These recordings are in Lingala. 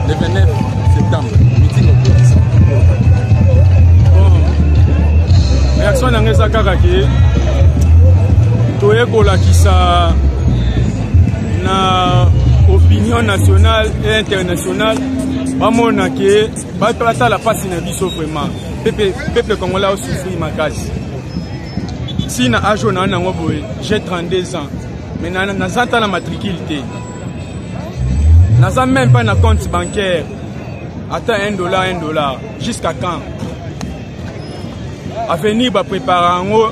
le 29 septembre, meeting opposition. Réaction d'Angesa Kakake, Toye Kolakisa na opinion nationale et internationale, Bamona ke Batrata la passe na biso vraiment. Peuple congolais a souffert makasi. Si na ajo na nango boye, j'ai 32 ans, mais na zanta na matriculité. N'a même pas un compte bancaire. Attends $1, $1. Jusqu'à quand? À venir va préparer en haut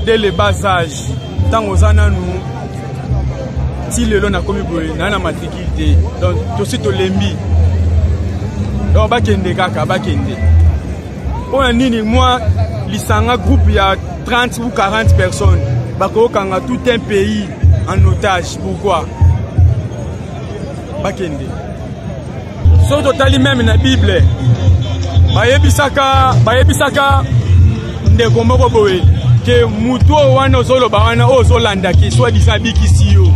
dès le bas âge. Tant aux années nous, si le long a commis dans la matriculité, donc tout de suite au lembi. Donc bakende kaka bakende. Pour un nini moi, l'isanga groupe il y a 30 ou 40 personnes. Bako kanga tout un pays en otage. Pourquoi? Bakende. So totali même na Bible. Bayebisaka ndeko moko boye ke mutu wana ozoloba wana ozolanda ki soit disabi kisiyo.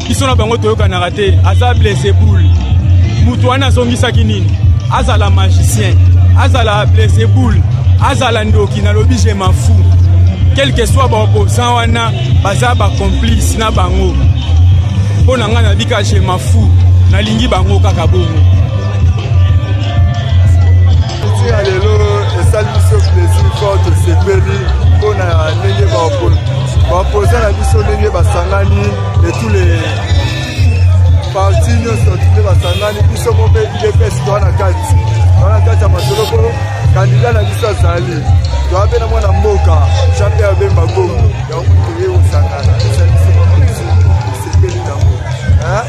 Kiso na bango toyoka na raté aza blessé boule. Mutu wana zongisaki nini? Azala magicien, azala blessé boule, azala ndoki na lobi je m'en fous. Quel que soit ba opposant wana baza ba complice na bango. Pona nga na bika je m'en fous. Na lingi bango kaka bongo. Alléluia, et salut ce plaisir fort de ce pays. On a n'ayé pas opposé la mission n'ayé pas sangani et tous les partis ne sont tous les sangani. Ils sont mauvais, ils épaissent dans la carte. Dans la carte à Masolo, candidat la mission Zali. Tu as bien à Moka, champion à Bemba Gogo. Donc, tu es au Sangana. C'est pays d'amour. Hein?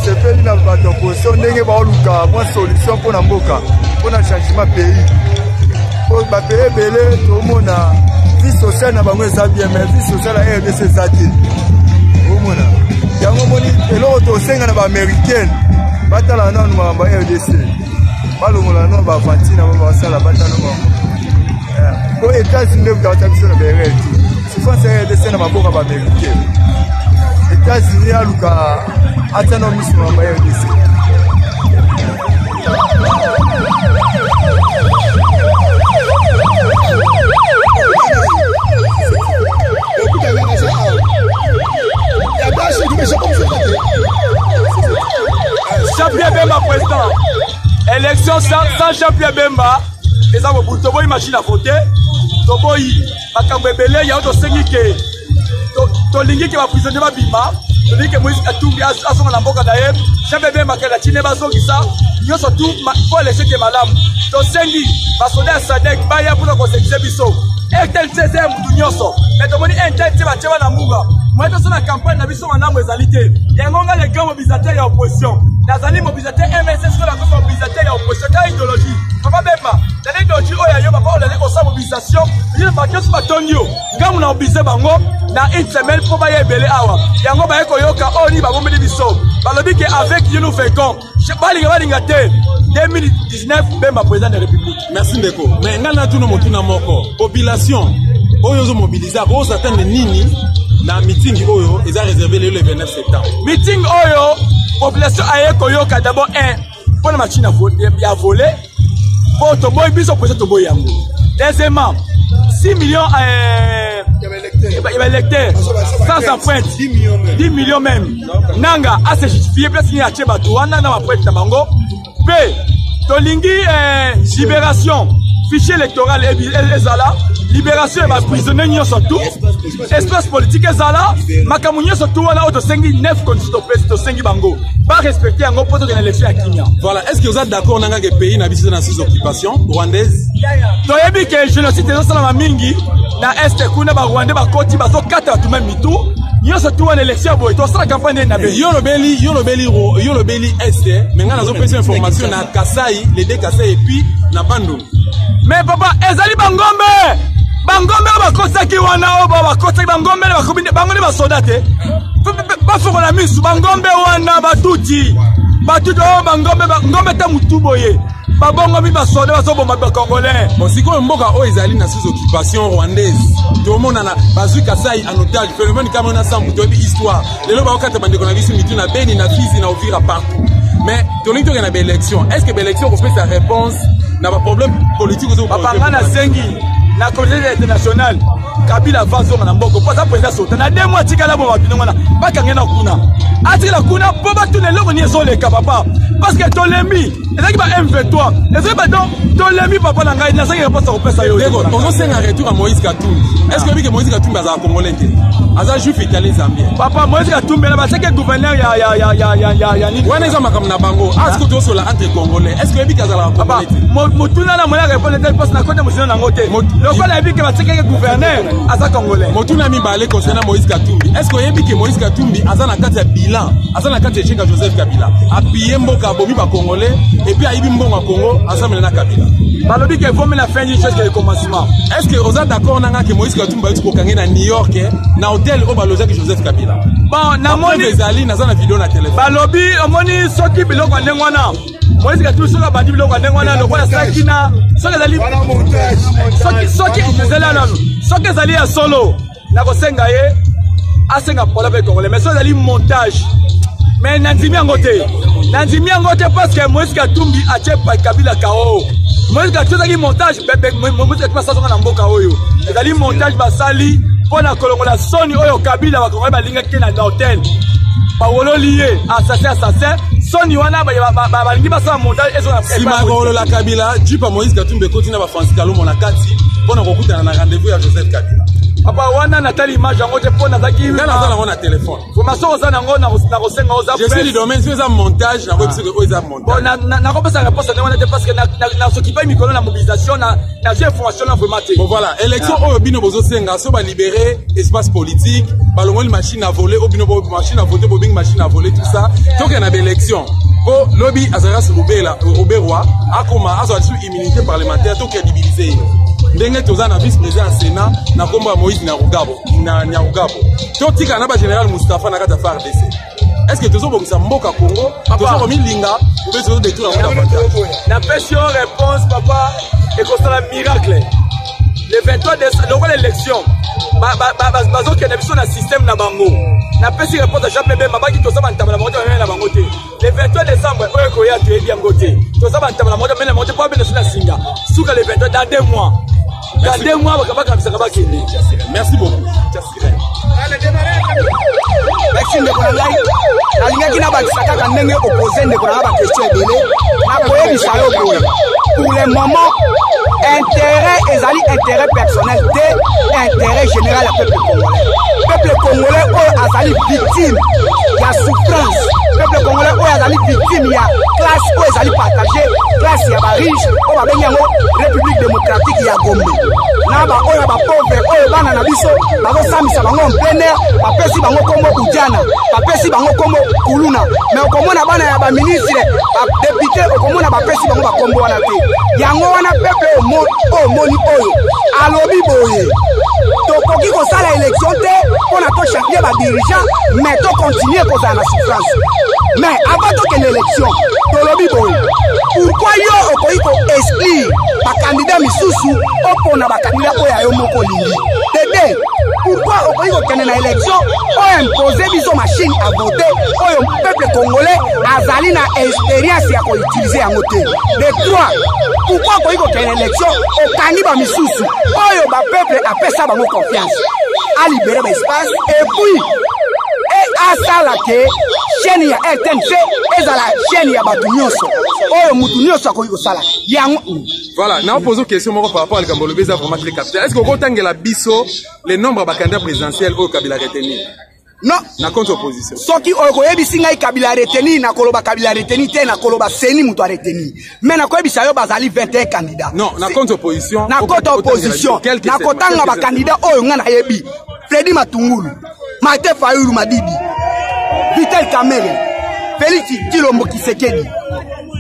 Ce pays n'a pas d'opposition, n'ayé pas Luka, moi solution pour la Moka. Pour un changement pays. Pour le pays belé, tout le monde a vie sociale n'a pas bien, mais vie sociale a RDC Zati. Au monde. Il y a un moment et l'autre au sein de l'américaine. Batala non ma RDC. Balo mola non ba Fantina ba sala batala non. Pour États-Unis de l'Atlantique na BRT. Souvent c'est RDC na maboka ba américaine. États-Unis a luka atano mismo ba RDC. Champion Bemba président. Élection sans champion Bemba. Et ça vous toboy machine à voter. Toboy akambebele ya auto sengike. To lingi ke ba prisonnier ba bima. To lingi ke Moïse Katumbi asonga na mboka daye. Champion Bemba kala chine ba zongisa. Nyo surtout faut laisser que madame. To sengi ba soda sadek ba ya pour ko sekise biso. Etel tseze mutu nyoso. Mais to moni entel teba teba na munga. Moi to na campagne na biso manambo ezalité. Yangonga les grands mobilisateurs ya opposition. Nazali mobilisateur MSS sur la mobilisateur ya opposition ta idéologie. Papa Bemba, la idéologie oya yo papa olale ko sa mobilisation. Il va que soit tonio. Quand on a mobilisé bango na une semaine pour ba yebele awa. Yango ba eko yoka oni ba bomeli biso. Balobi que avec you nous fait con. Balinga te 2019 Bemba président de la République. Merci Ndeko. Mais ngana tuno motuna moko. Population oyo zo mobiliser ozo attendre nini na meeting oyo eza réservé le 29 septembre. Meeting oyo population aye koyoka d'abord pour la machine à voler pour to boy biso pour to boy yango. Deuxièmement 6 millions électeurs sans appointe 10 millions même nanga a se justifier place ni a cheba to wana na appointe na bango p to lingi libération fichier électoral ezala libération et prisonniers n'y sont tout espace politique ezala makamunye surtout wana auto sengi 9 constitution president sengi bango pas respecter en opposition de l'élection à Kenya. Voilà, est-ce que vous êtes d'accord nanga que pays na biso na six occupations rwandaises? Toyebi que génocide ezo sala mingi na est kuna ba Rwanda ba koti ba so kata tu même mitu nyoso tu wana élection boy to sala campagne na be yo lobeli est mais ngana zo pesa information na Kasai les deux Kasai et puis na Bandung. Mais papa ezali bangombe bangombe bakosaki wana oba bakosaki bangombe bakobinde bangombe ba soldate ba foko na misu bangombe wana batuti batuti o bangombe ta mutu boye babongo mi basoda bazoboma ba congolais. Bon sikoyo mboka oyo ezali na sous occupation rwandaise. Tomona na bazwi Kasai en otage. Phénomène comme on a sans butobi histoire. Lelo ba okata bande kona biso mitu na Beni na Fizi na Uvira partout. Mais toni to na élection. Est-ce que l'élection refait sa réponse na ba problème politique aux Bapanga na zengi na communauté internationale. Kabila vazo na mboko pas président sota na 2 mois tikala bo babino na bakange na kuna atila kuna po batu ne loko ni ezoleka papa parce que tolemi ezaki ba M23 ezaki ba donc tolemi papa na ngai na saki réponse ko pesa yo dego on sait un retour à Moïse Katumbi. Est-ce que Moïse Katumbi aza congolais aza juif italien zambien papa Moïse Katumbi na ba saki gouverneur ya ni wana eza makam na bango est-ce que to sur la entre congolais est-ce que biki azala papa motuna na mona répondre tel poste na côté monsieur na ngote loko na biki ba saki gouverneur aza congolais motuna mi balé concernant Moïse Katumbi. Est-ce que yebi que Moïse Katumbi aza na kati ya bilan aza na kati ya chenga Joseph Kabila appuyer mboka bomi ba congolais et puis ayibi mbongo Congo ensemble na Kabila balobi que faut la fin du chose que commencement. Est-ce que vous êtes d'accord nanga que Moïse Katumbi ba ko kangé na New York na hôtel au baloza que Joseph Kabila bon na moni ezali na za na vidéo na téléphone balobi omoni soki biloko ndengwana Moïse Katumbi soka bandi biloko ndengwana lokola sakina soki ezali soki soki ezali ya solo na kosenga ye asenga pola pe congolais mais soki ezali montage mais nandimi yango te parce que Moïse Katumbi atie Kabila kao Moïse Katumbi ezali montage Moïse Katumbi asazonga na mboka oyo ezali montage basali mpona kolongola soni oyo Kabila bakongolais balingaki na hotel bawololi ye assassin soni wana balingi basala montage ezona sima kololola Kabila jupa Moïse Katumbi ekoti na Francis Kalombo na kati mpona kokutana na rendez-vous ya Joseph Kabila papa wana natali image yango te mpona azaki naza nango na téléphone formation oza nango na kosenga oza je suis du domaine si oza montage na koyebisi oyo eza montage nakopesa réponse ndenge wana te parce que nasokipai mikolo na mobilisation na jeu information na vraiment te bon voilà élection oyo bino bozosenga so balibéré espace politique balongoli machine à voler oyo bino machine à voter bobingi machine à voler tout ça toke na baélection po lobi azalaka oberwa akoma azwa su immunité parlementaire to crédibiliser ndenge toza na vice-président ya Sénat na kombo ya Moïse Nyarugabo totika na ba général Moustapha na kata FARDC. Est-ce que tozobongisa mboka Congo tozokomilinga ube tozodétruire na avantage na question réponse papa ekosala miracle le 23 décembre lokola élection bazokende biso na système na bango na pesi réponse à Jean-Pierre Bemba baki tozaba ntambala bango te na bango te le 23 décembre oyo koya toyebi yango te tozaba ntambala bango te na bango te po abende na singa suka le 23 dans 2 mois. Dans 2 mois, merci beaucoup. Merci ndeko na ngai. Nalingaki na bakisaka ka ndenge opposé ndeko na ba question ebele. Na koyebisa yo boye. Pour le moment, intérêt personnel de intérêt général à peuple congolais. Peuple congolais oyo azali victime ya souffrance. Peuple congolais oyo azali victime ya classe oyo ezali partagé, classe ya ba riche oyo babengi yango République démocratique ya Gombe. Na ba oyo ba pauvre oyo bana na biso bazosambisa bango en plein air, bapesi bango kombo ujana, bapesi bango kombo kuluna. Mais okomona bana ya ba ministre, ba député okomona bapesi bango ba kombo wana te. Yango wana peuple omoni oyo alobi boye tokoki kosala élection te mpona tochange badirigeant mais tocontinue kozala na souffrance. Mais avant tokende élection tolobi boye pourquoi yo okoki koexclure bakandidat misusu opona bakandidat oyo ya yo moko olingi tete pourquoi okoki kokende na élection oyo impose biso machine à voter oyo peuple congolais azali na expérience ya koutilize yango te. De 3 pourquoi okoki kokende élection okangi bamisusu oyo bapeuple apesa bango confiance alibere baespace et puis asala ke chaîne ya RTNC ezala chaîne ya bato nyonso oyo mutu nyonso akoki kosala yango. Voilà, na pose question moko par rapport à Kambolo Beza vraiment très capital. Est-ce que kotangela biso les nombres ba candidats présidentiels au Kabila retenir? Non, na contre opposition. Soki oyo koyebisi ngai Kabila retenir na koloba Kabila retenir te na koloba seni mutu a retenir. Mais na koyebisa yo bazali 21 candidats. Non, na contre opposition. Na contre opposition. Na kotanga ba candidats oyo nga na yebi. Freddy Matungulu, Martin Fayulu Madidi, Vitel Kamerhe, Félix Tshilombo Tshisekedi.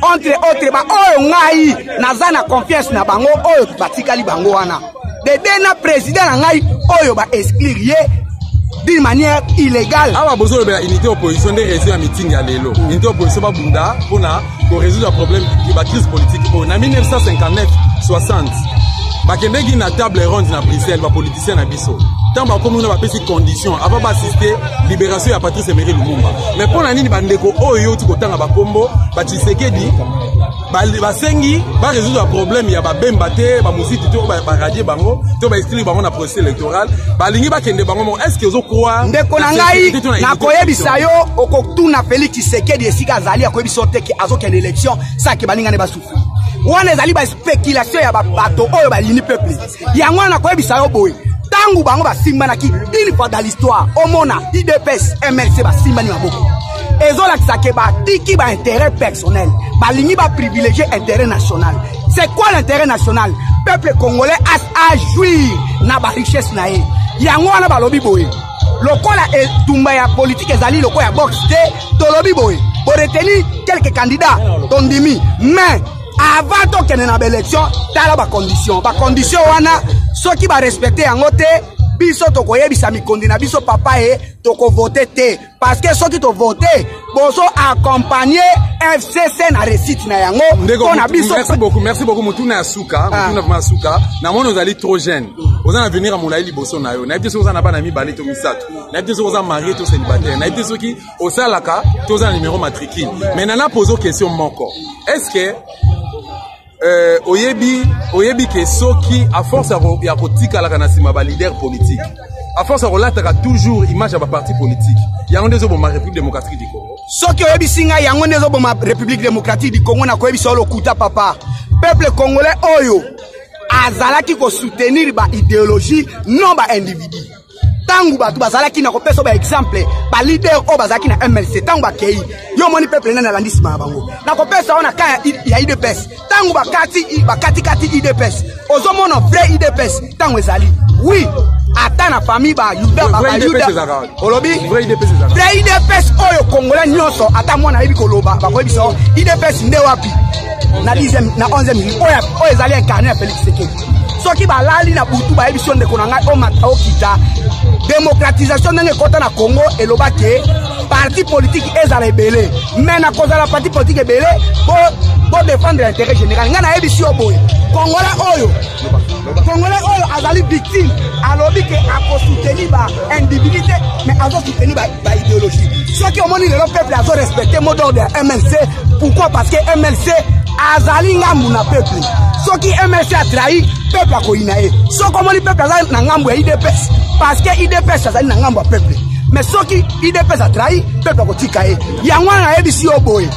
Entre autres ba oyo ngai naza na confiance na bango oyo batikali bango wana. Dede na président na ngai oyo ba exclure d'une manière illégale. Ah, bah, la unité opposition des réseaux à meeting à l'élo. Unité opposition à Bunda pour résoudre le problème de la crise politique. En 1959-60, bakende gi na table ronde na Bruxelles ba politicien na biso tant ba comme on a pas ces conditions avant ba assister libération ya Patrice Emery Lumumba mais pour la nini bandeko oyo tu kotanga ba kombo ba Tshisekedi ba sengi ba résoudre le problème ya ba bemba te ba musiti to ba radier bango to ba inscrire bango na procès électoral ba lingi ba kende bango est-ce que vous croyez ndeko na ngai na koyebisa yo okotuna Félix Tshisekedi esika azali akoyebisa te ke azokende élection ça ke balinga ne ba souffrir wana ezali ba spéculation ya bato oyo balini peuple yango na koyebisa yo boye tangu bango basimbanaki une fois dans l'histoire omona IDPS MLC basimbani maboko ezolakisa ke batiki ba intérêt personnel balingi ba privilégier intérêt national. C'est quoi l'intérêt national? Peuple congolais a jouir na ba richesse na ye yango wana balobi boye lokola etumba ya politique ezali lokola ya box te tolobi boye pour retenir quelques candidats tondimi mais avant to kene na élection tala ba condition wana soki ba respecter yango te biso to koyebisa mikondi na biso papa e to ko voter te parce que soki to voter bozo accompagner FCC na réussite na yango on a biso. Merci beaucoup Mutuna Asuka Mutuna Asuka na mono zali trop jeune oza na venir à Moulaï liboso na yo na été soza na bana mi balé to misatu na été soza marié to célibataire na été soki osalaka to za numéro matricule mais nana pose question moko est-ce que oyebi ke soki à force ya kotika la kana sima ba leader politique à force ya kolataka toujours image ya ba parti politique yango ndezo boma République démocratique du Congo soki oyebi singa yango ndezo boma République démocratique du Congo na koyebi solo kuta papa peuple congolais oyo azalaki ko soutenir ba idéologie non ba individu tangu batu bazalaki na kopesa ba exemple ba leader o bazalaki na MLC tangu ba kei yo moni peuple na landisi ma bango na kopesa ona ka ya IDPS tangu bakati IDPS ozo mona vrai IDPS tangu ezali oui ata na famille ba Yuda ba Yuda olobi vrai IDPS oyo congolais nyonso ata mona yebi koloba ba ko biso IDPS nde wapi na 10e na 11e oyo ezali incarné Félix Tshisekedi soki balali na butu ba yebi sonde konanga o mata okita démocratisation ndenge kota na Congo eloba ke parti politique ezala ebele mais na kozala parti politique ebele pour défendre l'intérêt général ngana yebi si oboye congolais oyo azali victime alobi ke ako soutenir ba individualité mais azo soutenir ba idéologie soki omoni le peuple azo respecter mot d'ordre de MLC pourquoi parce que MLC azali ngambu na peuple soki MLC a trahi peuple akoyina ye soki omoni peuple azali na ngambu ya IDPS parce que IDPS azali na ngambu ya peuple mais soki IDPS a trahi peuple akotika ye yango na yebisi oboye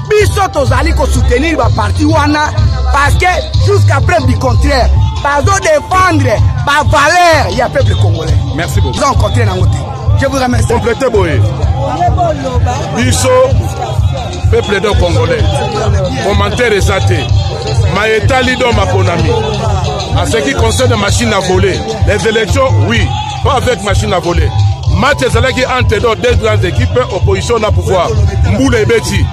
biso tozali ko soutenir ba parti wana parce que jusqu'à preuve du contraire bazo défendre ba valeur ya peuple congolais. Merci beaucoup. Vous rencontrez na ngote. Je vous remercie. Complétez boye. Biso peuple de congolais. Commentaire exaté. Maïta Lido Maponami. En ce qui concerne la machine à voler, les élections, oui, pas avec machine à voler. Match Zalaki entre deux grandes équipes, opposition à pouvoir. Mboule et Betty,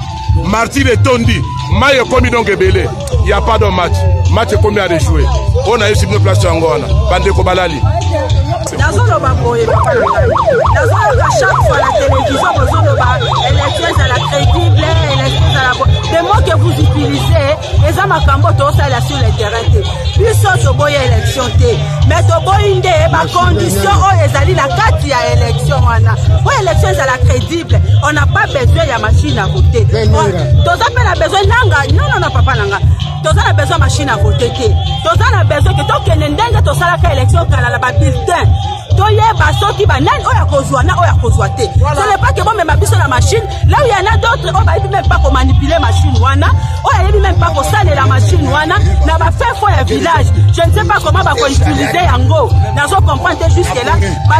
Martin et Tondi, Maïe commis donc Ebele. Il n'y a pas de match. Match est combien à rejouer. On a eu sur une place en Angola. Bande Kobalali. Chaque fois la télévision, élections à la crédible, élections à la... Des mots que vous utilisez, les hommes à Camboto, ça là sur le terrain. Puis ça, c'est bon, élection. Mais c'est bon, il y a des conditions où les alliés, la carte, il y a élection. Pour élection à la crédible, on n'a pas besoin de la machine à voter. Tous appels à besoin de non, non, papa, non. Tous a besoin de machine à voter. Tous a besoin que tu aies une tous a la élection, tu as la bulletin. Ce n'est pas que bon, mais ma puce la machine, là où il y en a d'autres, on va même pas pour manipuler la machine, on va même pas pour saler la machine, on va faire fort un village. Je ne sais pas comment on va utiliser Yango. Dans un comprendre jusque là,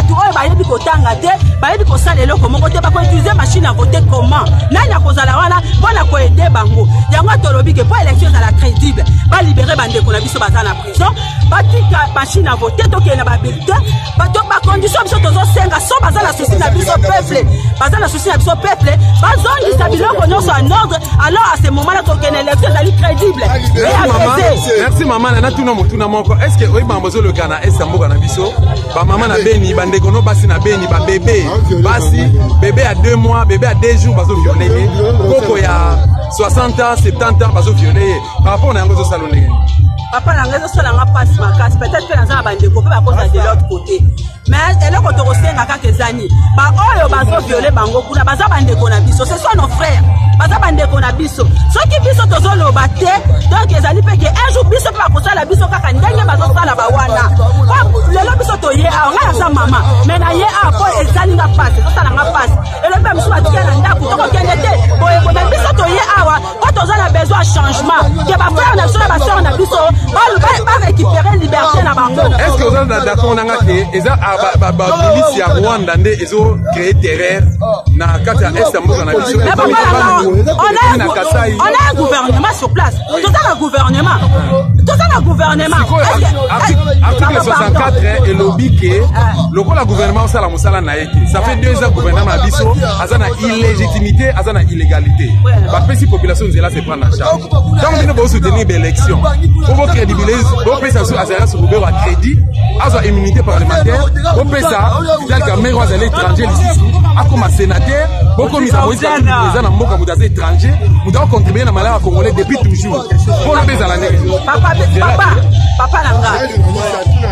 tout le monde va utiliser la machine à voter comment. Nana Kozala wana, pour aider Bango. Yango Tolobi que pour élection à la crédible, va libérer Bande qu'on a vu sur la prison, va machine à voter, donc il y a un bulletin, par contre, condition biso tozosenga so baza na souci na biso peuple baza na souci na biso peuple bazongisa biloko nyonso en ordre alors à ce moment là tokende élection ezali crédible. Merci maman nana tuna motuna moko est-ce que oyi bambozo le kana est mboka na biso ba maman na beni bandeko no basi na beni ba bébé basi bébé à 2 mois bébé à 2 jours bazo violer koko ya 60 ans 70 ans bazo violer par rapport na yango zo salonné papa na ngazo sala nga passe makasi peut-être que naza bandeko pe ba posa de l'autre côté mais eloko tokosenga kaka ezani ba oyo bazo violer bango kuna baza bandeko na biso ce sont nos frères baza bandeko na biso soki biso tozoloba te donc ezali peke un jour biso pe bakosala biso kaka ndenge bazosala bawana lelo biso toye awa ngai naza mama mais na ye awa po ezali nga pasi ezosala nga pasi elobi ya misu batika na ndako tokokende te boyeboye biso toye awa po toza na besoin changement ke bafrère na biso na baseur na biso barécupérer liberté na bango. Est-ce que vous êtes d'accord nanga ke eza milice ya Rwanda nde ezo créer terreur na kati ya est mboka na biso on a un gouvernement sur place. Tout ça, le gouvernement. Article 64 et lobby que le gouvernement ça la musala na été. Ça fait 2 ans gouvernement biso azana illégitimité, azana illégalité. Parce que si population là se prendre en charge. Donc nous soutenir l'élection. Pour vous crédibiliser, pour penser sur azara sur Robert à crédit, à immunité parlementaire, pour penser tel que maire à l'étranger ici, à comme sénateur, beaucoup mis à Moïse président na mboka mudaza étranger, nous devons contribuer na malheur congolais depuis toujours. Pour le baiser à l'année.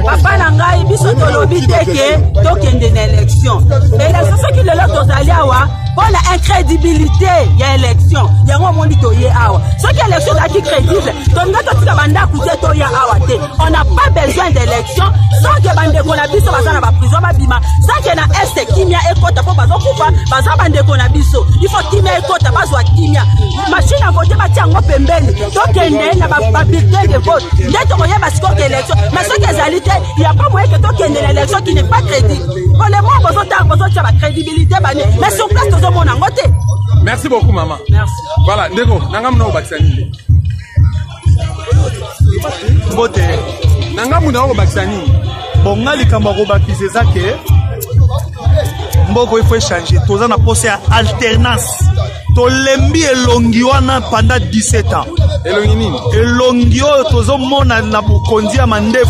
Papa nangai biso tolobi teke tokende na élection. Élection soki lelo tozali awa pour la incrédibilité ya élection. Yango mondi toye awa. Soki élection zaki crédible, tonga totika banda kuze toya awa te. On n'a pas besoin d'élection sans que bandeko na biso baza na ba prison babima, sans que na est kimia ekota po bazo kufa, baza bandeko na biso. Il faut kimia ekota bazwa kimia. Machine à voter batia ngo pembeni. Tokende na ba bulletin de vote. Ndeto koyeba siko ke élection. Mais ce que zalité, il y a pas moyen que tokende l'élection qui n'est pas crédible. Pour les mots besoin de la crédibilité mais sur place tout le monde en côté. Merci beaucoup maman. Merci. Voilà, ndeko nanga muna obakisani. Bote nanga muna obakisani. Bonga likamba obakise zake. Mboko il faut changer. Toza na pose ya alternance. Tolembi elongi wana pendant 17 ans. Elongi nini? Elongi oyo tozomona na bokonzi ya mandefu.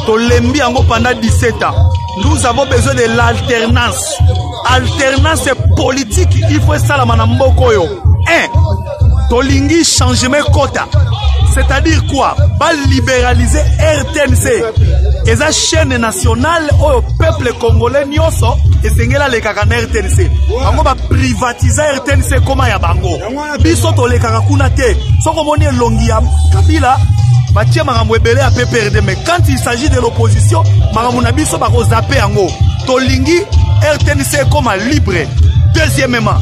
Tolembi yango pendant 17 ans. Nous avons besoin de l'alternance. Alternance politique, il faut ça la manamboko yo. 1. Tolingi changement quota. C'est-à-dire quoi? Va libéraliser RTNC. Et la chaîne nationale au peuple congolais nyoso et sengela le kakana RTNC. Bango va privatiser RTNC comme ya bango. Biso to le kakakuna te. Soko moni longi ya Kabila batia makambo ebele ya PPRD, mais quand il s'agit de l'opposition, makambo na biso bako zaper yango. Tolingi RTNC comme libre. Deuxièmement,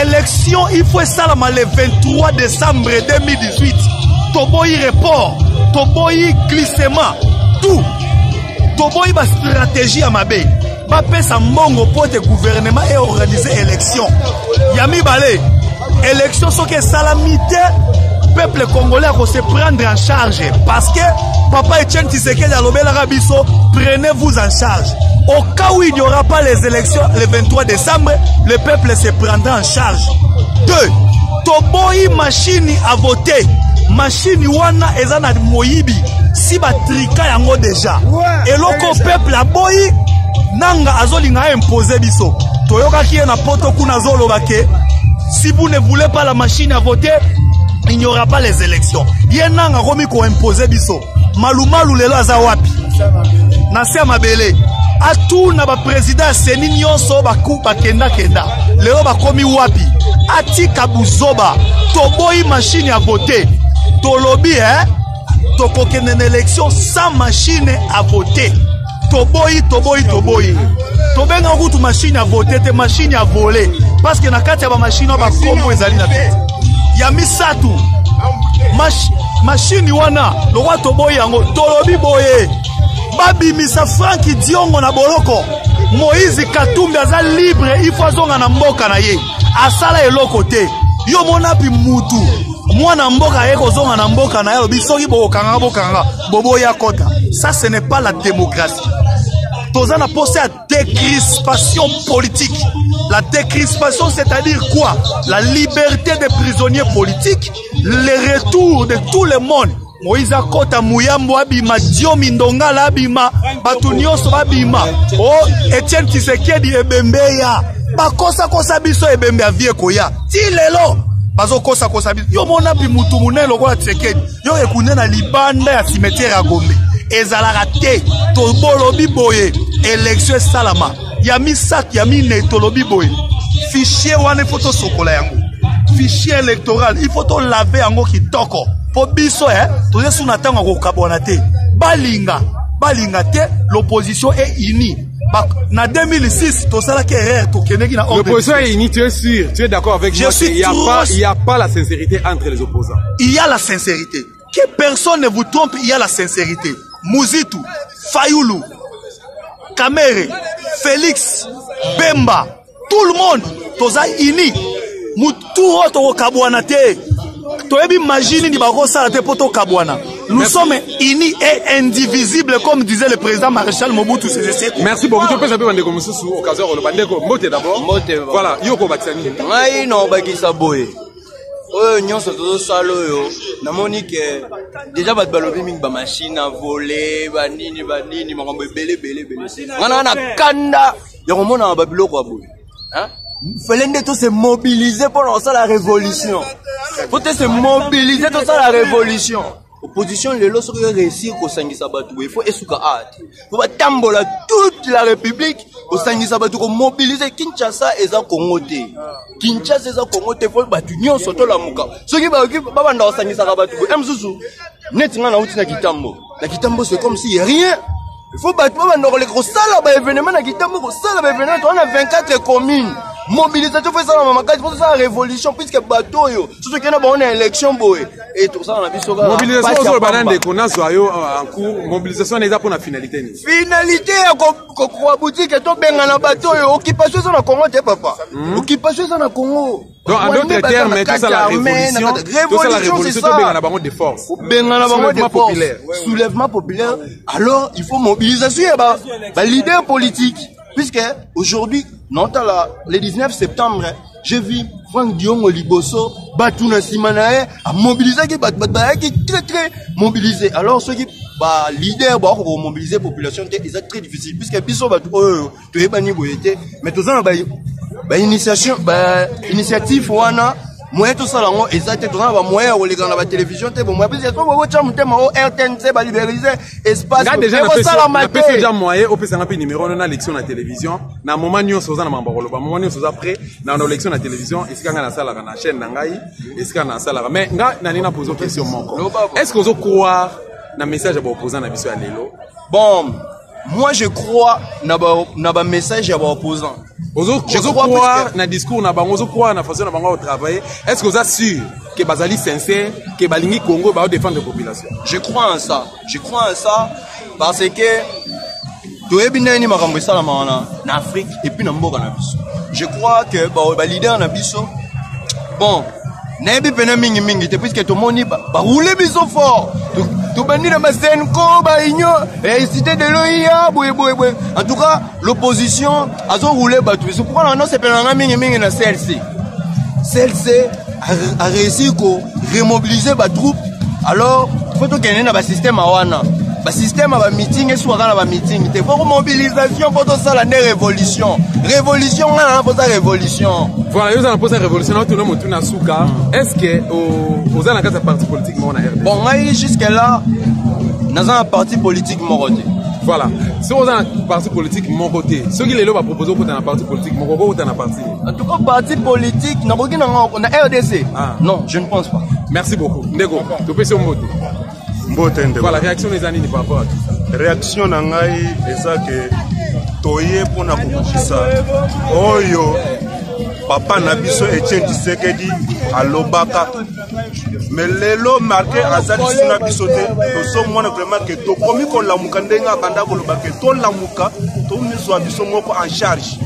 élection, il faut ça le 23 décembre 2018. Toboyi report, toboyi glissement, tout. Toboyi ba stratégie à mabe. Ba pesa mbongo pour te gouvernement et organiser élection. Yami balé, élection so que salamité peuple congolais va se prendre en charge parce que Papa Etienne Tshisekedi a lobé la Rabiso, prenez-vous en charge. Au cas où il n'y aura pas les élections le 23 décembre, le peuple se prendra en charge. 2. Toboyi machine à voter. Machine wana ezana moyibi. Si ba trika yango déjà. Et loko peuple a boyi nanga azolinga imposer biso. Toyoka ki na poto kuna zolo bake. Si vous ne voulez pas la machine à voter, il n'y aura pas les élections. Yenanga komi ko imposer biso. Malumalu lelo aza wapi? Nasia mabele. Atu na ba président seni nyonso baku bakenda kenda. Lelo bakomi wapi? Ati kabuzoba. Toboyi machine à voter. Tolobi tokokende une élection sans machine à voter. Toboyi. Tobenga kutu machine à voter, te machine à voler. Parce que na kati ya ba machine ba kombo ezali na bete. Ya misatu. Machine wana, lo wa toboyi yango, tolobi boye. Babi misa Franki Diongo na boloko. Moïse Katumbi aza libre, il faut zonga na mboka na ye. Asala eloko te. Yo monapi mutu. Mwana mboka eko zonga na mboka na yo bisoki bokanga bobo ya kota. Ça ce n'est pas la démocratie. Toza na posé à décrispation politique. La décrispation, c'est-à-dire quoi? La liberté des prisonniers politiques, le retour de tout le monde. Moïse Kota Mouyambo abima, Diomi Ndonga abima, Batunioso abima. Oh, Etienne Tshisekedi ebembeya. Bakosa kosa biso ebembe avie koya. Ti lelo. Bazo kosa kosa biso. Yo mona bi mutu munelo kwa Tshisekedi. Yo ekunde na libanda ya cimetière ya Gombe. Ezalaka te tobolobi boye élection salama ya misak ya mine tolobi boye fichier wana photo sokola yango fichier électoral il faut to laver yango kitoko po biso toze suna tango ko kabona te balinga te l'opposition est unie na 2006 to sala ke erreur to keneki na l'opposition est unie, tu es sûr, tu es d'accord avec moi il y a pas la sincérité entre les opposants. Il y a la sincérité. Que personne ne vous trompe, il y a la sincérité. Mouzitou, Fayoulou, Kamere, Félix, Bemba, tout le monde, toza ini, moutou roto kabouanate, toebi imagine ni barosa te poto kabouana. Nous sommes unis et indivisibles, comme disait le président Maréchal Mobutu Sese Seko. Merci beaucoup. Tu peux savoir Bandeko Moussousou, occasion de Bandeko. Moté d'abord. Moté. Voilà, Yoko Batsani. Ngai non bakisa boye. Oyo nyonso tozo salo yo. Namoni ke déjà bat balobi mingi ba machine à voler, ba nini makambo belé. Ngana na kanda. Ya komona ba biloko ya boye. Hein? Fallait tout se mobiliser pour lancer la révolution. Faut se mobiliser pour lancer la révolution. Opposition les lois sur réussir au Sangisa Batou. Il faut essuka art. Faut pas tambola toute la République au Sangisa Batou pour mobiliser Kinshasa et za Congo te. Kinshasa et za Congo te faut battu nyon soto la muka. Ceux qui ba banda au Sangisa Batou. Mzuzu. Netinga na uti na Kitambo. Na Kitambo c'est comme si rien. Il faut battre banda les gros sala ba événement na Kitambo ko sala ba événement on a 24 communes. Mobilisation fait ça dans ma case pour ça la révolution puisque bateau yo tout ce qui est bon élection boy et tout ça on a vu ça mobilisation sur le banane de Konazo en cours mobilisation n'est pas pour la finalité ko boutique to benga na bateau yo occupation ça na Congo te papa occupation ça na Congo donc en d'autres termes tout ça la révolution to benga na bango de force soulèvement populaire alors il faut mobilisation ba leader politique. Puisque aujourd'hui, le 19 septembre, j'ai vu Franck Diongo Liboso, Batouna Simanae, à mobiliser, qui est très mobilisé. Alors, ceux qui, leader, pour mobiliser la population, c'est très difficile. Puisque Bisso, tu es banni, mais tout ça, initiative, moi tout ça là on exact tout ça va moyen au les dans la télévision te bon moi parce que on va tellement au RTNC va libériser espace déjà on peut déjà moyen au pesa ngapi numéro na élection na télévision na moment nyonso za na mambolo ba moment nyonso après na élection na télévision est-ce qu'on a sala na chaîne na ngai est-ce qu'on a sala mais nga na nina poser question moko est-ce que vous croire na message à opposant na biso ya lelo bon moi je crois na ba message à opposant. Je crois dans le discours, je crois dans la façon dont on travaille. Est-ce que vous êtes sûr que Bazali sincère, que Balingi Congo va défendre la population? Je crois en ça. Je crois en ça parce que tout est bien en Afrique et puis dans le je crois que les leaders en Abisso, bon, n'ayez pas mingi puisque tout le monde va rouler biso fort. Tout bandi na Masenko, Baïgno, et cité de l'OIA, en tout cas, l'opposition a roulé bateau. C'est pourquoi l'annonce c'est un mingi na CLC. CLC a réussi à remobiliser les troupes. Alors, il faut qu'il y ait un système à Wana. Le système à meeting et soit à meeting. Il faut une mobilisation pour tout ça, la révolution. Révolution, on a posé la révolution. Voilà, vous avez posé la révolution, tout le monde est souka. Est-ce que vous avez un parti politique mon RD? Bon, jusque-là, nous avons un parti politique moroté. Voilà. Si vous avez un parti politique moroté, ce qui est là, va proposer pour un parti politique moroté ou un parti? En tout cas, parti politique, on a RDC. Non, je ne pense pas. Merci beaucoup. Ndego, tu peux se moter. Voilà, réaction des années par rapport à tout ça. Réaction nangai eza que toye pona kokisa oyo papa na biso Etienne Tshisekedi alobaka mais lelo marqué azali suna biso te tozo mona vraiment que to komi ko lamuka ndenga banda ko lobaka to lamuka to miso biso moko en charge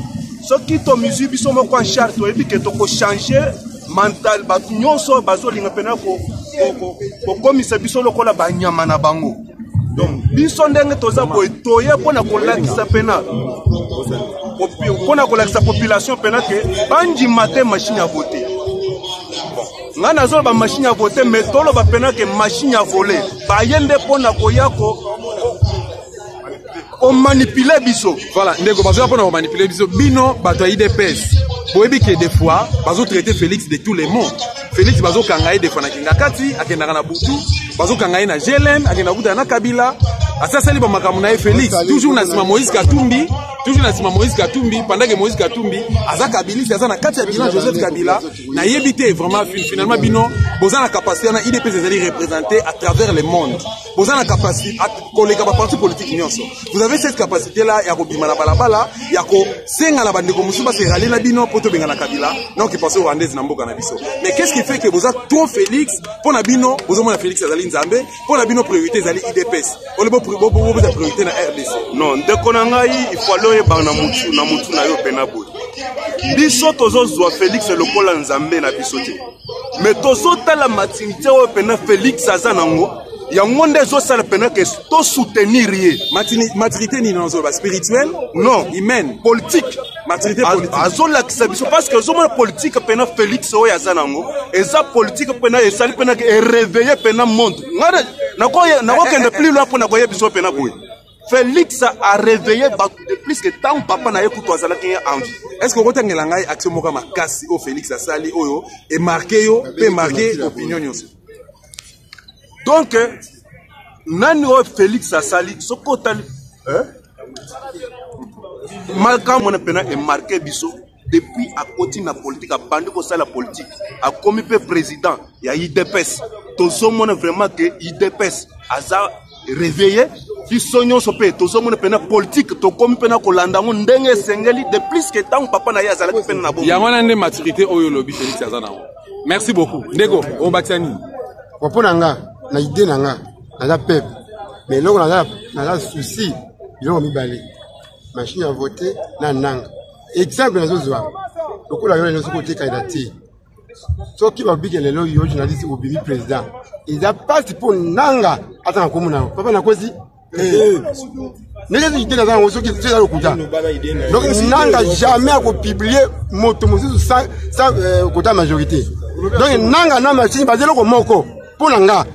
ce qui to miso biso moko en charge to ebi que to ko changer mental ba nyonso bazo linga pena ko komisa biso lokola banyama na bango Donc biso ndenge toza boye toye pona kolakisa pena pona kolakisa population pena ke banji mate machine à voter. Nga nazo ba machine à voter mais tolo ba pena ke machine à voler. Ba yende pona koyako on manipule biso. Voilà, ndeko bazo pona on manipule biso. Bino bato ya IDPS. Boyebi que des fois bazo traiter Félix de tous les mots. Félix bazo kangaye des fois na Kingakati, akendaka na Butu, bazo kangaye na GLM, akenda buta na Kabila. Asa sali ba makamu na Félix, toujours na sima Moïse Katumbi, pendant que Moïse Katumbi aza Kabiliste, aza na kati ya bilan Joseph Kabila, na yebité vraiment finalement bino, boza na capacité na IDPS ezali représenter à travers le monde. Boza na capacité à koleka ba parti politique nyonso. Vous avez cette capacité là ya kobima na balabala, ya ko senga la bande ko musuba se rali na bino poto benga na Kabila, non qui passe au Rwandais na mboka na biso. Mais qu'est-ce qui fait que boza trop Félix pour na bino, boza mona Félix azali Nzambe, pour na bino priorité ezali IDPS. Boza priorité na RDC. Non, ndeko na ngai il faut aller na mutu na yo pena boy. Biso tozo zwa Félix lokola Nzambe na biso te. Mais tozo tala matinité o pena Félix aza nango. Ya ngonde zo sala pena que to soutenir ye. Maturité ni non ba spirituel, non, humaine, politique. Maturité politique. Azo la kisabiso parce que zo mona politique pena Félix o ya zanango. Eza politique pena e sali pena que réveiller pena monde. Ngade na ko kende plus loin pour na ko yebiso pena boy. Félix a réveillé de plus que tant papa na écouté azala qui envie. Est-ce que vous avez une action moka makasi au Félix a sali oyo et marqué yo peut marquer opinion nyonso. Donc nani o Félix a sali soko tali malka mon pena est marqué biso depuis à côté na politique a bandi ko sala politique a commis président ya IDPS tozo mona vraiment que IDPS aza réveillé biso nyonso pe tozo mona pena politique to commis pena ko landa ngo ndenge sengeli de plus que tant papa na ya zala ki pena na bo ya wana nde maturité oyo lobi Félix azana. Merci beaucoup ndeko o baksani kopona nga na idée nanga na pep mais loko na souci biloko mibale machine à voter na nanga exemple nazo zwa lokola yo nso côté candidature soki babike lelo yo journaliste obimi président il a parti pour nanga atanga komuna papa na kozi nele idée na ngo soki c'est le kuta donc nanga jamais à publier moto mususu sans quota majorité donc nanga na machine bazelo ko moko pour nanga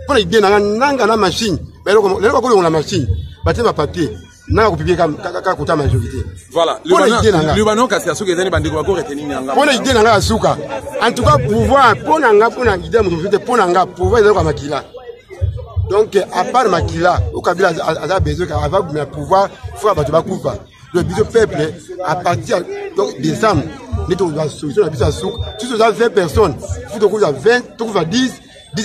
pour idée nanga na machine mais lelo ko la machine baté ma papier na ko publier ka quota majorité. Voilà, le Libanon cassation que zani bandiko ko retenir nanga pour idée nanga asuka en tout cas pouvoir pour nanga pour na idée mo pour nanga pouvoir ezalo ka makila. Donc à part makila au Kabila a besoin qu'avant de pouvoir faut battre bakufa le biso peuple à partir donc décembre nous devons solution la biso souk tout ça 20 personnes faut que vous 20 tout va 10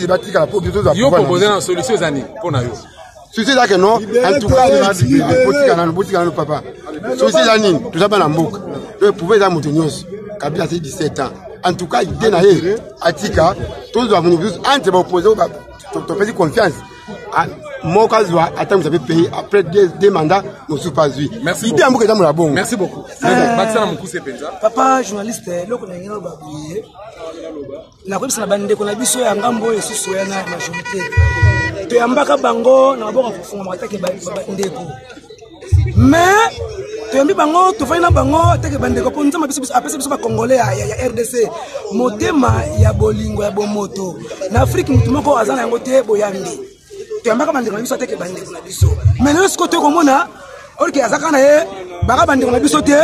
battre la pour biso yo proposer une solution zani pour na yo c'est ça que non en tout cas politique na papa solution zani tout ça na mboka le pouvoir za moutonyos Kabila c'est 17 ans en tout cas idée na ye atika tous doivent venir entre opposer to faire confiance Mokazwa attend vous avez payé après deux mandats nous sommes pas vu. Merci beaucoup. Merci beaucoup. Papa journaliste loko na ngino babuye na ko bisana bande ko na biso ya ngambo esusu ya na majorité to yambaka bango na boka kufunga matake bandeko mais to yambi bango to faina bango atake bandeko po nzama biso apesa biso ba congolais ya RDC motema ya bolingo ya bomoto na Afrique mutumoko azana yango te boyambi tuyambaka bandeko na biso ateke bandeko na biso maintenant ce côté komona orke azaka na ye baka bandeko na biso te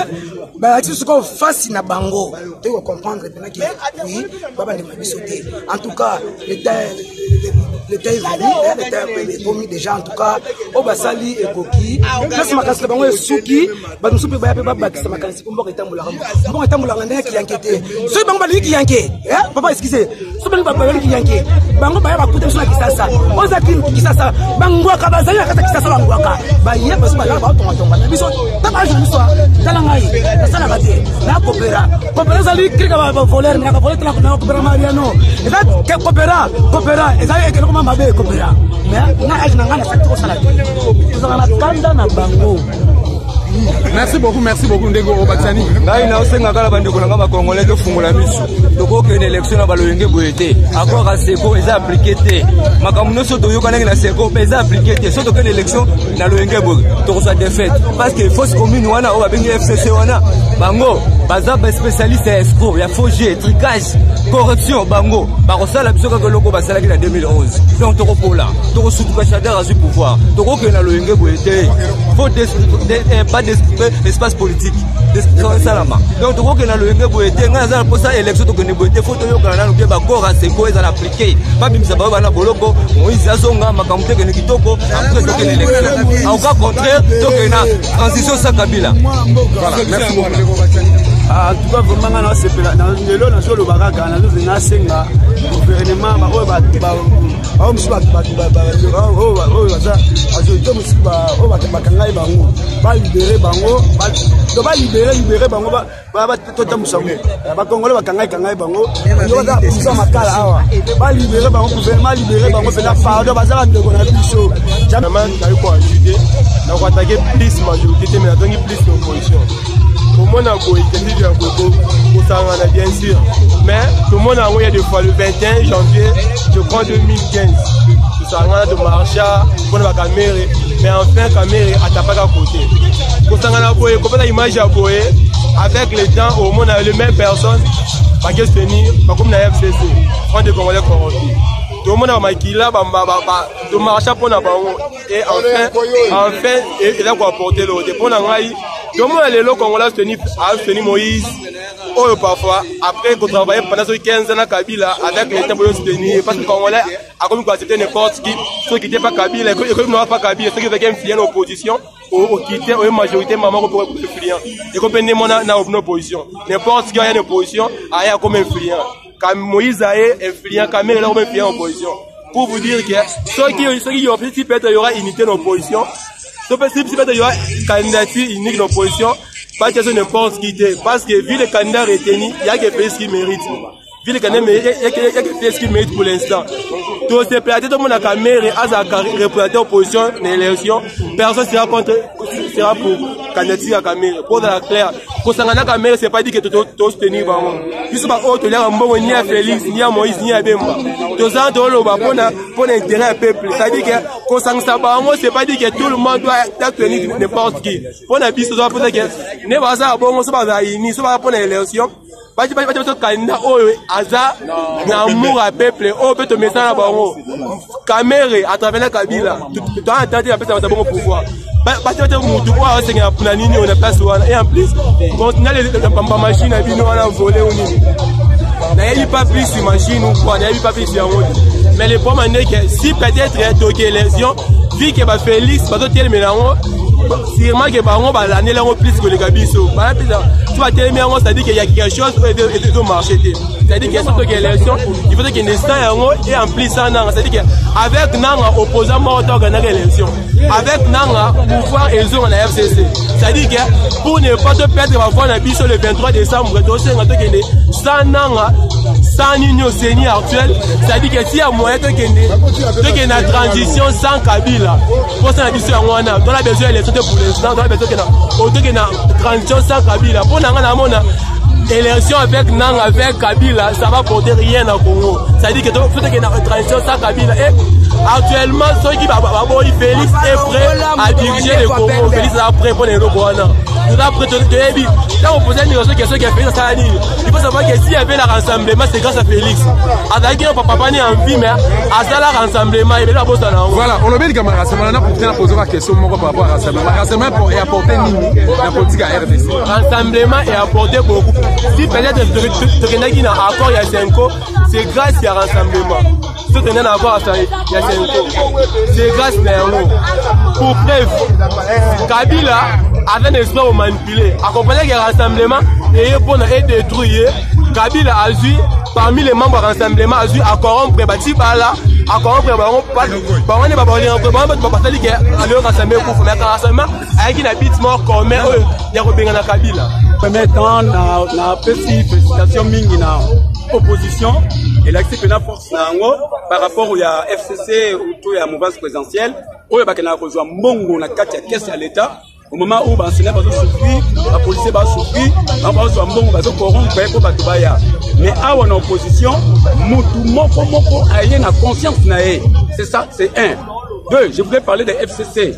ba ati suko face na bango te ko comprendre bien que oui ba bandeko na biso te en tout cas l'état est venu déjà en tout cas au basali et koki kasi makasi bango esuki ba musupe ba pe ba bakisa makasi mboka itambola ngande ki yankete so bango ba liki yanke papa excusez so bango ba liki yanke bango ba ba kuta sona kisasa oza kisasa bango ka bazali kata kisasa bango ka ba ye ba so ba ba tonga na biso ta ba je biso tala ngai na sala kate na coopéra zali krika ba voler na ka voler na coopéra mariano eza ke coopéra eza ke ko mabe coopéra mais na age na ngana sakto sala tuzana kanda na bango Merci beaucoup Ndego Obatsani. Ngai na osenga kala bandeko na ngamba congolais to fungola miso. Toko ke une élection na baloyenge boyete. Accord à Seko eza appliqué té. Makambo no so to yoka na Seko eza appliqué té. So to ke élection na loyenge boy. To sa défaite parce que fausse commune wana o ba bengi FCC wana. Bango baza ba spécialiste ya escroc, ya faux jet, tricage, corruption bango. Ba kosala biso ka loko basala ki na 2011. Donc toko pola. Toko surtout ka Chader a su pouvoir. Toko ke na loyenge boyete. Faut pas d'espace politique. Salama. Donc tu vois que dans le Yenge Boyete, pour ça élection to Yenge Boyete, faut que nous bien d'accord à Seko et à l'appliquer. Pas même ça va na boloko, Moïse Azonga, makamute que Nikitoko, après to l'élection. En cas contraire, donc na transition sans Kabila. Voilà, merci beaucoup. En tout cas vraiment na sepela na lelo na solo baraka na zo na senga gouvernement ba o ba msiba ba kangai bango ba libérer bango ba libérer bango ba tota musango ba congolais ba kangai bango yo ba musa makala awa ba libérer bango gouvernement libérer bango pela pardon ba za ndeko na biso jamais na ko ajouter na ko attaquer plus majorité mais na donner plus d'opposition. Tout le monde a bien sûr, mais tout le monde a envoyé des fois le 21 janvier, je crois 2015. Tout ça de Marcha, mais enfin Kamere a tapé à côté. Tout ça on a image à Boé, avec les gens au monde a les mêmes personnes, pas que tenir, pas comme la FCC, on des Congolais corrompus. Tout le monde a maquillé, de Marcha pour la et enfin, il a quoi apporter l'autre. Tout le monde est là, Congolais a tenu Moïse. Oh, parfois, après qu'on travaille pendant 15 ans à Kabila, avec les temps pour se tenir, parce que Congolais a comme accepté n'importe qui, ceux qui n'étaient pas Kabila, ceux qui n'ont pas Kabila, ceux qui avaient une filière d'opposition, ou qui étaient en majorité, maman pour une filière. Et qu'on peut une opposition. N'importe qui a une opposition, a comme un filière. Quand Moïse a une filière, Kamel a une filière en opposition. Pour vous dire que ceux qui ont fait, peut-être il y aura unité d'opposition. Si peut-être il y aura candidature unique d'opposition, pas question n'importe qui était. Parce que vu les candidats retenus, il y a des pays qui méritent. Vu les candidats, il y a des pays qui méritent pour l'instant. Tout ce plateau, tout le monde a caméra, a représenté l'opposition dans l'élection. Personne sera pour candidature à caméra. Pour la claire. Pour ça, la caméra, c'est pas dit que tout soutenir. Ils sont pas autres, il y a un bon ni à Félix, ni à Moïse, ni à Bemba. Tout ça, pour l'intérêt du peuple. C'est-à-dire que, c'est pas dit que tout le monde doit tenir n'importe qui. Pour la bise, pour ça que, n'est pas ça, bon, c'est pas ça, ni c'est pas pour l'élection. Pas de candidat, Aza, n'amour à peuple, peut te mettre là-bas. Caméra, à travers la Kabila, tu dois attendre à faire un bon pouvoir. Parce que c'est une place et en plus, continuer les machines à venir à voler au niveau. Il n'y a pas plus de machines ou quoi, il n'y a pas plus de route. Mais le problème est que si peut-être il y a une élection, vu que Félix, sûrement que l'année là plus que les Gabiso. Tu vas tellement, c'est-à-dire qu'il y a quelque chose de marché. C'est-à-dire qu'il y a surtout une élection, il faut qu'il y ait un et en plus ça, c'est-à-dire qu'avec Nanga, opposant mort organiser l'élection. Avec Nanga, pouvoir et zone en FCC. C'est-à-dire que pour ne pas te perdre, on va voir le 23 décembre, sans Nanga, sans union senior actuelle, c'est-à-dire que s'il y a moyen de qu'il y ait une transition sans Kabila, pour ça, on a besoin d'élection pour l'instant, on a besoin qu'il y ait une transition sans Kabila. Pour l'élection avec Nang, avec Kabila, ça va porter rien au Congo. C'est-à-dire qu'il faut qu'il y ait une transition sans Kabila. Et actuellement, ceux qui vont Félix est prêt à diriger le Congo. Félix est prêt pour les Rwanda. Tout après, là, on posait une question qui a fait ça. Il faut savoir que s'il y avait le rassemblement, c'est grâce à Félix. Avec un papa n'est en vie, mais à ça, le rassemblement, il est là pour ça. Voilà, on a bien dit que le rassemblement, on a posé la question par rapport au rassemblement. Le rassemblement est apporté la politique à RDC. Le rassemblement est apporté beaucoup. Si peut-être tu as un accord il y a 5 ans, c'est grâce à rassemblement. Si tu as un accord il y a 5 ans, c'est grâce à un. Pour preuve, Kabila avait un espoir manipulé. Accompagné du rassemblement et pour détruire, Kabila a vu parmi les membres du rassemblement a vu à corrompre Batibala, à corrompre avec une habitude mort comme il y a Kabila. Premier temps, na petite félicitation mingi na opposition et l'accepte la force par rapport au FCC ou tout la mouvance présidentielle où il va rejoindre Mongo na 4 caisse à l'État au moment où enseignants va souffrir, la police va souffrir, on va se mbongo va se corrompre pour batubaya. Mais à en opposition, mutu moko moko aye na conscience nae. C'est ça, c'est un. Deux, je voulais parler des FCC.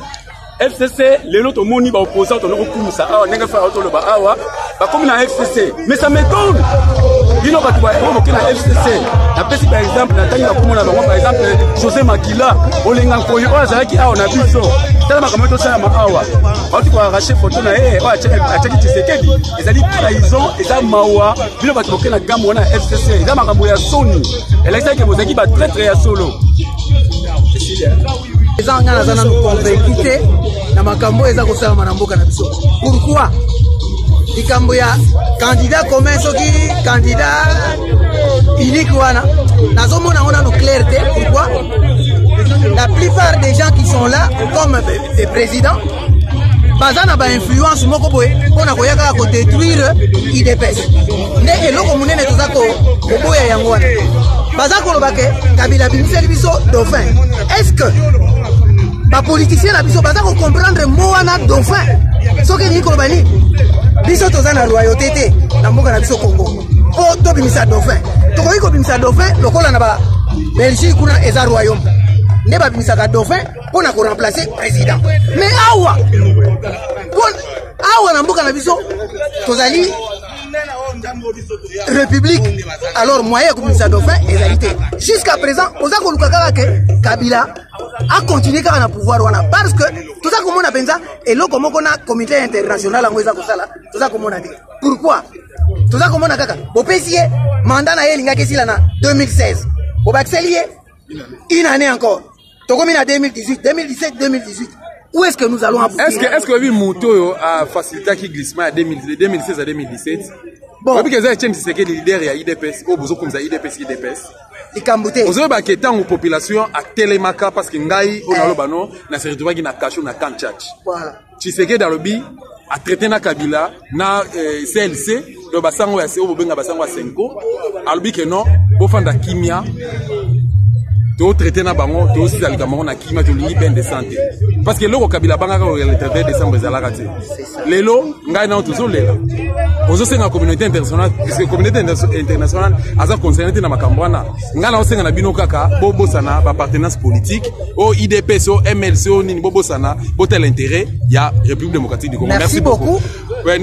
FCC, les autres moni va opposer au nom comme ça. Ah, n'est-ce pas autour le bas bah comme la FCC. Mais ça m'étonne. Il n'y a pas de problème que la FCC. Après si par exemple, Nathalie va comme par exemple José Makila, Olenga Koyo, Zaki a on a vu ça. Tellement comme tout ça ma awa. On dit qu'on a arraché photo na on a checké Tshisekedi. Ils a dit trahison, ils a mawa. Il n'y a pas de problème la gamme on a FCC. Ils a makambo ya Sony. Elle a dit que vos équipes va très très à solo. Les gens nous convaincus na makambo eza kosala manamboka na biso. Pourquoi? Ikambo ya candidat commun soki candidat unique wana nazomona on a nos clarté. Pourquoi? La plupart des gens qui sont là comme les présidents bazana ba influence moko boye pona koyaka ko détruire IDPS. Ne eloko munene tozako boya yango wana. Bazako lobake Kabila bimiseli biso dauphin. Est-ce que les politiciens biso baza ko comprendre moana dauphin? Soki ni ko bani biso tozana royauté te na mboka na biso Congo. O to bimisa dauphin. To ko bimisa dauphin lokola na ba Belgique kuna eza royaume. Ne ba bimisa ka dauphin pona ko remplacer président. Mais awa na mboka na biso tozali République. Alors moyen comme ça dauphin égalité. Jusqu'à présent, oza ko lukaka ke Kabila a continué à pouvoir parce que tout ça comme on a pensé et là comme on a comité international en Ouest-Kosala, tout ça comme on a dit. Pourquoi? Tout ça comme on a kaka. Au PCA, mandat na yelinga kesi la na 2016. Au Baxelier, une année encore. To comme en 2018, 2017, 2018. Où est-ce que nous allons Est-ce que oui Mouto a facilité qui glissement à 2016 à 2017? Bon, parce que c'est le leader ya IDPS, au besoin comme ça IDPS. Ozo ba ke tango population a telemaka parce que ngai onalo bano na se retrouva ki na kasho na Kanchach. Voilà. Tshisekedi dans le bi a traité na Kabila na CLC do basango ya CO bobenga basango ya Senko. Alobi ke non, bo fanda kimia. To traité na bango, to aussi alika bango na kimia to lingi ben de santé. Parce que loko Kabila banga ka le 31 décembre za la raté. Lelo ngai na tozo lela. Ozo senga communauté internationale, parce que communauté internationale aza concerné na makambwana. Ngala osenga na bino kaka bobo sana ba partenance politique au IDPS au MLC au nini bobo sana botel intérêt ya République démocratique du Congo. Merci beaucoup. Ouais,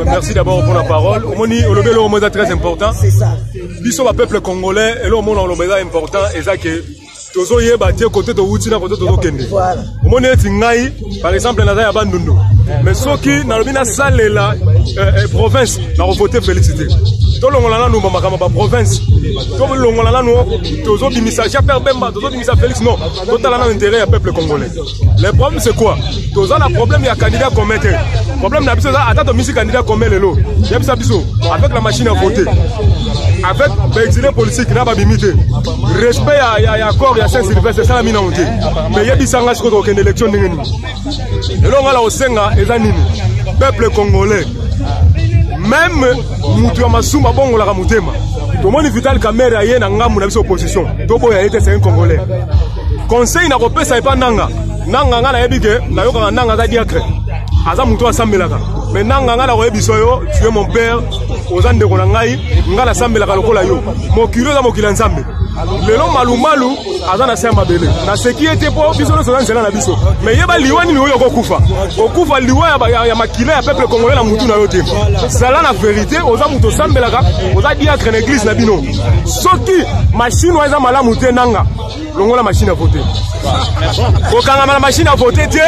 merci d'abord pour la parole. Omoni olobelo omoza très important. C'est ça. Biso ba peuple congolais et lo mona olobeza important et ça que tozo yeba tie côté to wuti na côté to kende. Voilà. Omoni eti ngai par exemple na ya bandundu. Mais soki na lobina salela province na voter félicité. To longolana no makama ba province. To longolana no tozo bimisa Jean-Pierre Bemba, tozo bimisa Félix non. Total na intérêt ya peuple congolais. Le problème c'est quoi? Tozo na problème ya candidat commettre. Problème na biso ata to misi candidat commettre lelo. Ya biso biso avec la machine à voter. Avec l'exilé politique na ba bimité. Respect ya corps ya Saint-Sylvestre ça la mina honte. Mais ya bisanga siko to kende élection ndengeni. Lelo ngala osenga eza nini? Peuple congolais. Même mutu ya masuma bongo la mutema. To moni Vital Kamerhe aye na ngamu na biso opposition. To boya était c'est un congolais. Conseil na kopesa epa nanga. Nanga ngala yebike na yoka nanga za diacre. Aza mutu asambelaka. Mais nanga ngala ko yebiso yo, tu es mon père. Ozande ko na ngai, ngala sambelaka lokola yo. Mokilo za mokila nzambe. Lelo malumalu azana sema bele na ce qui était pour biso no sona nzela na biso mais yeba liwani ni oyo kokufa okufa liwa ya makila ya peuple congolais na mutu na yote sala na vérité oza muto sambelaka oza diacre na église na bino soki machine oza malamu te nanga longola machine à voter okanga na machine à voter te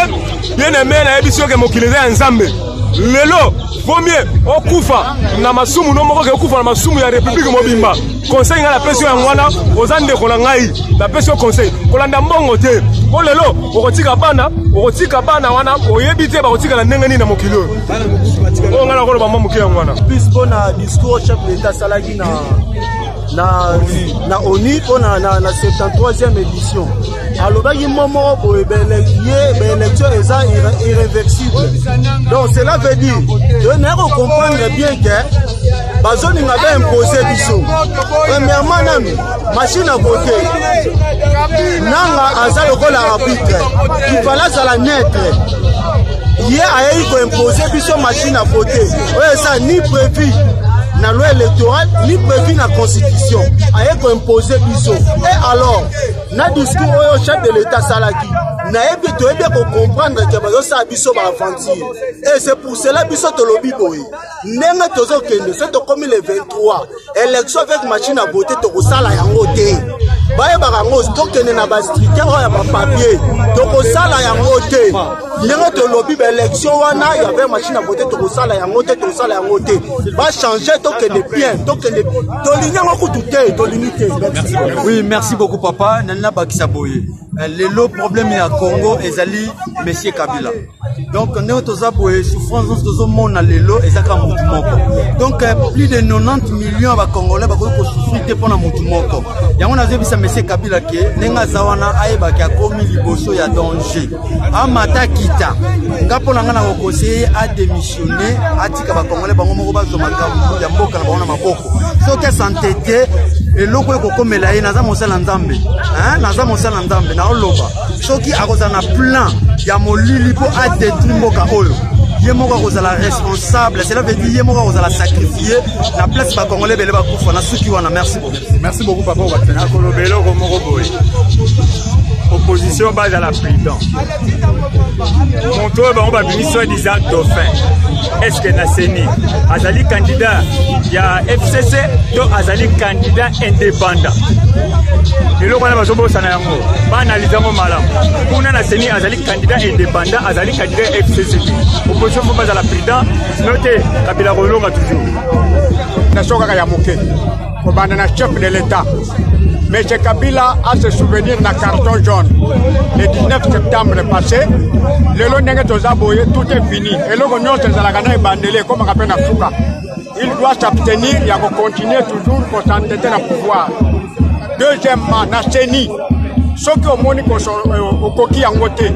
bien aimé na ebiso ke mokileze ya nzambe lelo vaut mieux okufa na masumu no moko ke okufa na masumu ya république mobimba conseil ngala pression ya ngwana ozande ko na ngai la pression conseil kolanda mbongo te ko lelo okotika bana wana oyebi te ba kotika na ndenge nini na mokilo o ngala ko ba mamuke ya ngwana bis bona discours chef d'état salaki na ONU pour na 73e édition. alobaki momo boye élection est irréversible. Donc cela veut dire que nous comprendre bien que bazoni ngaba imposer biso. Premièrement nami machine à voter. Nanga azalo ko la arbitre. Il fallait ça la naître. ye ayei koimpose biso machine à voter oyo eza ni prévu na loi électorale ni prévu na constitution ayei koimpose biso. Et alors na discours oyo chef de l'état salaki nayebi toyebi kocomprendre ke bazosala biso baaventure. Et c'est pour cela biso tolobi boye ndenge tozokende so tokomi le 23 élection avec machine à voter tokosala yango te. bayebaka yango tokende na bastructure oyo ya bapapier tokosala yango te. ndenge tolobi baélection wana yave machine à voter tokosala yango te tokosala yango te. bachange tokende bien tokende tolingi yango kutu te tolingi te. Oui, merci beaucoup papa. Nana bakisa boye. Le problème à Congo ezali monsieur Kabila. Donc nous toza boye souffrance tozo mona lelo ezaka mutu moko. Donc plus de 90 millions ba Congolais ba ko souffrir pour na mutu moko. Yango na zebisa monsieur Kabila ke nenga zawana ayeba ka komi liboso ya danger. Amata kita. Ngapo na ngana ko conseiller a démissionner atika ba Congolais bango moko ba zomaka ya mboka na bana maboko. So que santé et loko kokomela ye naza mosala nzambe naza mosala nzambe na oloba soki akozana plan ya molili po a détruire mboka oyo ye moko akozala responsable. Cela veut dire ye moko akozala sacrifié na place ba Congolais bele ba kufa na suki wana. Merci beaucoup papa Watena kolobelo ko moko boy opposition base à la président monto ba on va venir soit disant dauphin. Est-ce que Nasseni azali candidat ya FCC to azali candidat indépendant? Et le roi bazobo sana yango ba analyser mo malamu kuna Nasseni azali candidat indépendant azali candidat FCC opposition faut pas à la président noté Kabila Rolonga toujours na soka ya moke ko banda na chef de l'état. M. Kabila a se souvenir d'un carton jaune le 19 septembre passé. Le long de tout est fini. Et le comme on appelle Afrika. Il doit s'abstenir et continuer toujours pour s'entêter dans le pouvoir. Deuxièmement, Nasseni, ce qui est au coquille en côté.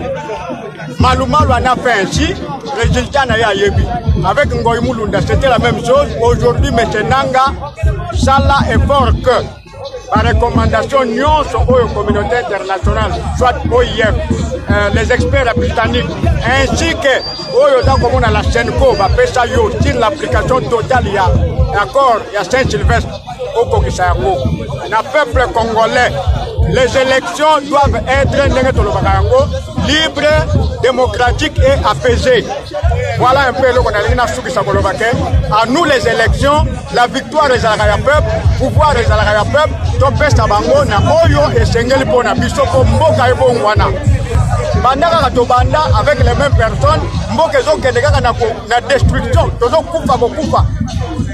Malumalu en a fait ainsi, résultat n'a pas yebi. Avec Ngoy Mulunda, c'était la même chose. Aujourd'hui, M. Nanga, Salah est fort que. Par recommandation aux communautés internationales, soit OIF, les experts britanniques, ainsi que aux la Senco, sur l'application totale, il y a l'accord, il y a Saint-Sylvestre, au Kokisayako. Le peuple congolais, les élections doivent être libres, démocratiques et apaisées. Voilà un peu le qu'on a à nous les élections, la victoire des peuple, pouvoir des peuple, topes tabango na oyo et sengeli pona bisoko mboka ebo ngwana. Bandaka katobanda avec les mêmes personnes, mboka zo kendeka na destruction, tozo kufa bokufa.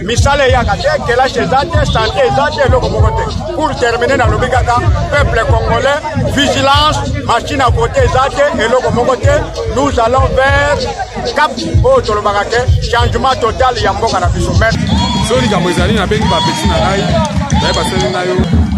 Misale ya kate kela chezate santé zate loko mokote. Pour terminer dans le bigaka, peuple congolais, vigilance, machine à voter zate et loko mokote, nous allons vers cap au tolobakake, changement total ya mboka na biso. Soli kamwezali na bengi ba petit na ngai, ba baseli na yo.